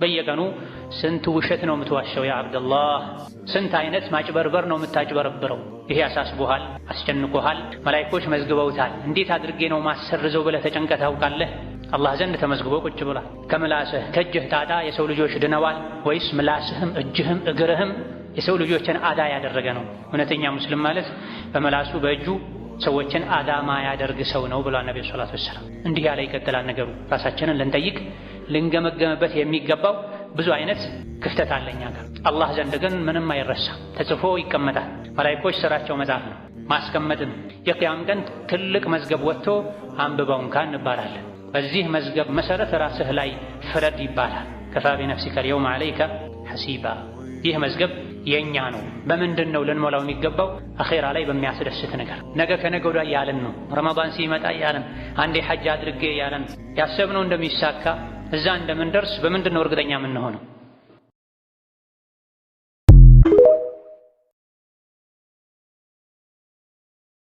በየቀኑ ስንት ውሸት ነው የምትዋሸው ያ አብደላህ? ስንት አይነት ማጭበርበር ነው የምታጭበረብረው? ይሄ አሳስቦሃል፣ አስጨንቆሃል፣ መላኢኮች መዝግበውታል። እንዴት አድርጌ ነው ማሰርዘው ብለህ ተጨንቀህ ታውቃለህ? አላህ ዘንድ ተመዝግቦ ቁጭ ብሏል። ከምላስህ ከእጅህ ጣጣ የሰው ልጆች ድነዋል ወይስ ምላስህም እጅህም እግርህም የሰው ልጆችን አዳ ያደረገ ነው? እውነተኛ ሙስሊም ማለት በመላሱ በእጁ ሰዎችን አዳማ ያደርግ ሰው ነው ብሏል ነብዩ ሰለላሁ ዐለይሂ ወሰለም። እንዲህ ያለ ይቀጥላል ነገሩ። ራሳችንን ልንጠይቅ ልንገመገምበት የሚገባው ብዙ አይነት ክፍተት አለኛ ጋር። አላህ ዘንድ ግን ምንም አይረሳም፣ ተጽፎ ይቀመጣል። መላኢኮች ስራቸው መጻፍ ነው ማስቀመጥም። የቂያም ቀን ትልቅ መዝገብ ወጥቶ አንብበው እንኳን እንባላለን። በዚህ መዝገብ መሰረት ራስህ ላይ ፍረድ ይባላል። ከፋ ቢነፍሲከ አልየውመ ዐለይከ ሐሲባ። ይህ መዝገብ የኛ ነው። በምንድን ነው ልንሞላው የሚገባው? አኼራ ላይ በሚያስደስት ነገር፣ ነገ ከነገ ወዲያ ያለን ነው። ረመዳን ሲመጣ ያለን፣ አንዴ ሐጅ አድርጌ ያለን፣ ያሰብነው እንደሚሳካ እዛ እንደምንደርስ በምንድን ነው እርግጠኛ የምንሆነው?